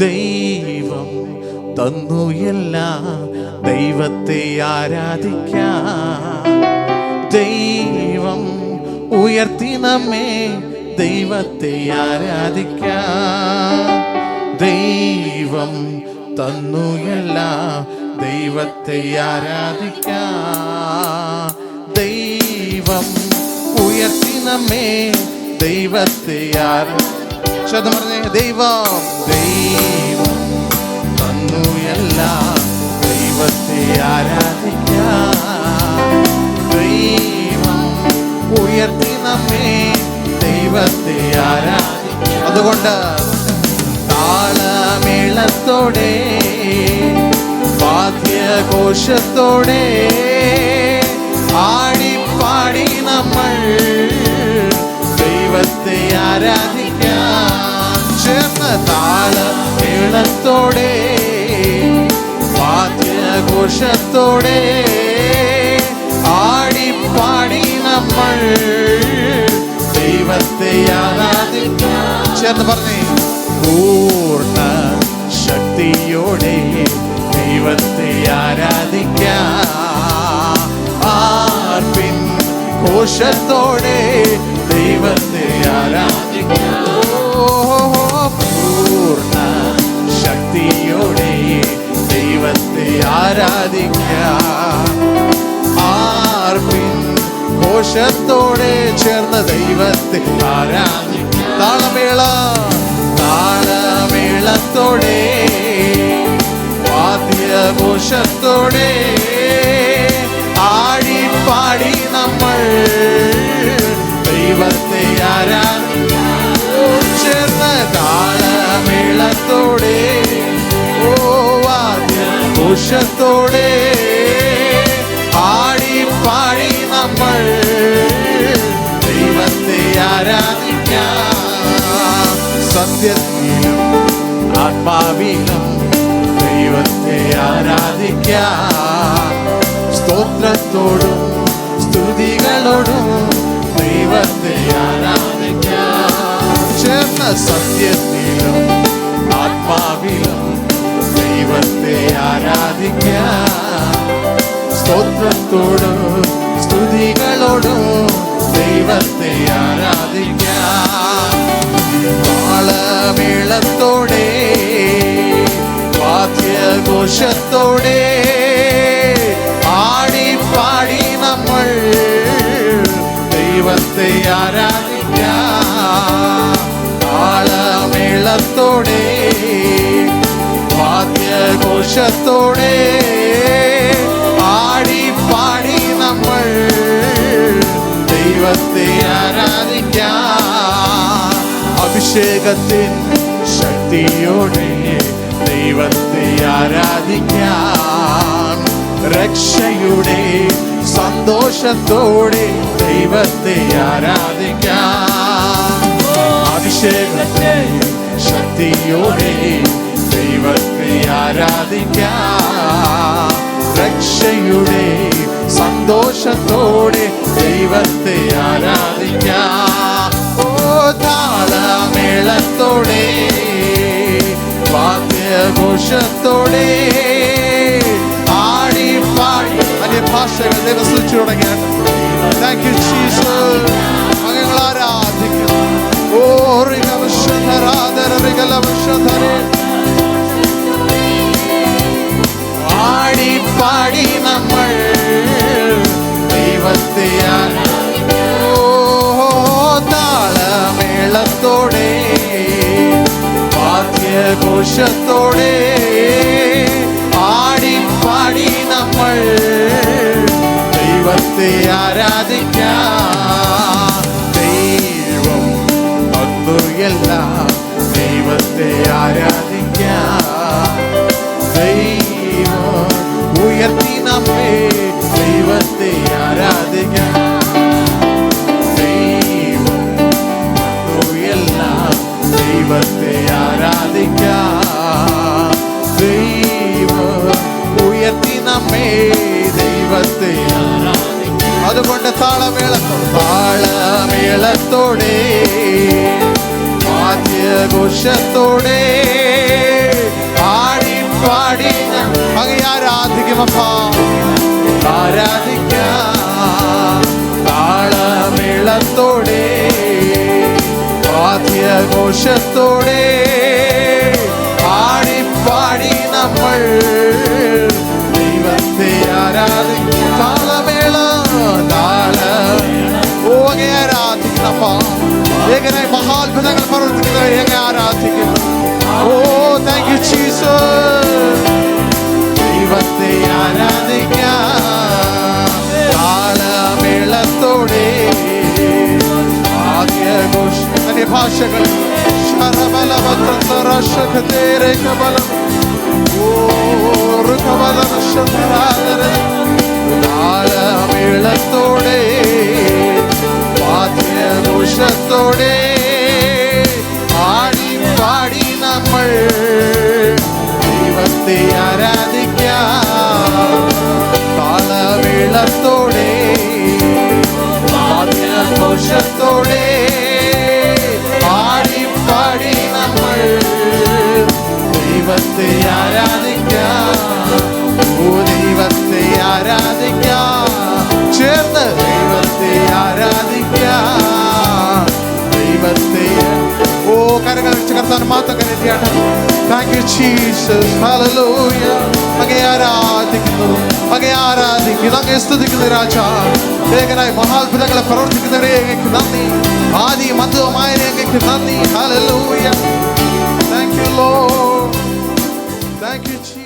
ദൈവം തന്നു എല്ലാം, ദൈവത്തെ ആരാധിക്കാം. ദൈവം ഉയർത്തി നമ്മെ, ദൈവത്തെ ആരാധിക്കാം. ദൈവം തന്നു എല്ലാം, ദൈവത്തെ ആരാധിക്കാം. ദൈവം ഉയർത്തി നമ്മെ, ദൈവത്തെ ശബ്ദം പറഞ്ഞേ. ദൈവം ദൈവം തന്നു എല്ലാം, ദൈവത്തെ ആരാധിക്കാം. ദൈവം ഉയർത്തി നമ്മെ, ദൈവത്തെ ആരാധിക്കാം. അതുകൊണ്ട് താളമേളത്തോടെ, വാദ്യഘോഷത്തോടെ ആടിപ്പാടി നമ്മൾ ദൈവത്തെ ആരാധിക്കാം. ചേർന്ന് താളമേളത്തോടെ, വാദ്യഘോഷത്തോടെ ആടിപ്പാടി നമ്മൾ ദൈവത്തെ ആരാധിക്കാം. ചേർന്ന് പറഞ്ഞേ. പൂർണ്ണ ശക്തിയോടെ ദൈവത്തെ ആരാധിക്കാം. ആർപ്പിൻ ഘോഷത്തോടെ ദൈവത്തെ ആരാധിക്കാം. പൂർണ്ണ ശക്തിയോടെ ദൈവത്തെ ആരാധിക്കാം. ആർപ്പിൻ ഘോഷത്തോടെ ചേർന്ന് ദൈവത്തെ ആരാധിക്കാം. താളമേളത്തോടെ, വാദ്യഘോഷത്തോടെ ആടിപ്പാടി നമ്മൾ ദൈവത്തെ ആരാധിക്കാം. ചേർന്ന് താളമേളത്തോടെ, വാദ്യഘോഷത്തോടെ ആടിപ്പാടി നമ്മൾ ദൈവത്തെ ആരാധിക്കാം. സത്യത്തിലും ആത്മാവിലും ദൈവത്തെ ആരാധിക്കാം. സ്തോത്രത്തോടും സ്തുതികളോടും ദൈവത്തെ ആരാധിക്കാം. ചേർന്ന സത്യത്തിലും ആത്മാവിലും ദൈവത്തെ ആരാധിക്കാം. സ്തോത്രത്തോടും സ്തുതികളോടും ദൈവത്തെ ആരാധിക്കാം. താളമേളത്തോടെ, വാദ്യഘോഷത്തോടെ ആടിപ്പാടി നമ്മൾ ദൈവത്തെ ആരാധിക്കാം. താളമേളത്തോടെ, വാദ്യഘോഷത്തോടെ ആടിപ്പാടി നമ്മൾ ദൈവത്തെ ആരാധിക്കാം. അഭിഷേകത്തിൻ ശക്തിയോടെ ദൈവത്തെ ആരാധിക്കാം. രക്ഷയുടെ സന്തോഷത്തോടെ ദൈവത്തെ ആരാധിക്കാം. അഭിഷേകത്തിൻ ശക്തിയോടെ ദൈവത്തെ ആരാധിക്കാം. രക്ഷയുടെ സന്തോഷത്തോടെ ദൈവത്തെ ആരാധിക്കാം. ഓ താളമേളത്തോടെ, വാദ്യഘോഷത്തോടെ ആടിപ്പാടി അന്യഭാഷകൾ ദൈവം സ്തുതിച്ചു തുടങ്ങിയ. Thank you Jesus. ഞങ്ങൾ ആരാധിക്കുന്നു. ഓ ആടിപ്പാടി നമ്മൾ ദൈവത്തെ താളമേളത്തോടെ, വാദ്യഘോഷത്തോടെ ആടിപ്പാടി നമ്മൾ ദൈവത്തെ ആരാധിക്കാം. ദൈവം തന്നു എല്ലാം, ദൈവത്തെ ആരാധിക്കാം. ദൈവം ഉയർത്തി നമ്മെ, ദൈവത്തെ ആരാധിക്കാം. ദൈവം തന്നു എല്ലാം, ദൈവത്തെ ആരാധിക്കാം. ദൈവം ഉയർത്തി നമ്മെ, ദൈവത്തെ ആരാധിക്കാം. അതുകൊണ്ട് താളമേളത്തോടെ, വാദ്യഘോഷത്തോടെ അങ്ങേ ആരാധിക്കും അപ്പാ, ആരാധിക്കാം താളമേളത്തോടെ വാദ്യഘോഷത്തോടെ ആടിപ്പാടി നമ്മൾ ദൈവത്തെ ആരാധിക്കും. താളമേള ഓ അങ്ങേ ആരാധിക്കുന്നപ്പാ, ഏകനായി മഹാത്ഭുതങ്ങൾ പ്രവർത്തിക്കുന്നവരെ അങ്ങേ ആരാധിക്കുന്നു. ഓ താങ്ക് യു ജീസസ്. ദൈവത്തെ ആരാധിക്കാം താളമേളത്തോടെ ഭാഷകൾ താളമേളത്തോടെ വാദ്യഘോഷത്തോടെ ആടി പാടി നമ്മൾ ദൈവത്തെ ആരാധിക്കാം താളമേളത്തോടെ വാദ്യഘോഷത്തോടെ ആടി പാടി നമ്മൾ ദൈവത്തെ ആരാധിക്കാം. ഓ ദൈവത്തെ ആരാധിക്കാം, ചേർന്ന് ദൈവത്തെ ആരാധിക്കാം. ദൈവത്തെ ഓ കരങ്ങൾ വെച്ച് കർത്താൻ മാത്രം കരുതിയാണ്. Thank you Jesus, hallelujah. അങ്ങേ ആരാധിക്കുന്നു, അങ്ങേ ആരാധിക്കുന്നു, അങ്ങേ സ്തുതിക്കുന്നു രാജാ. ഏകനായി മഹാത്ഭുതങ്ങളെ പ്രവർത്തിക്കുന്നവരെ അങ്ങേക്ക് നന്ദി, ആദി മധ്യവുമായ അങ്ങേക്ക് നന്ദി. Hallelujah. Thank you Lord, thank you Jesus.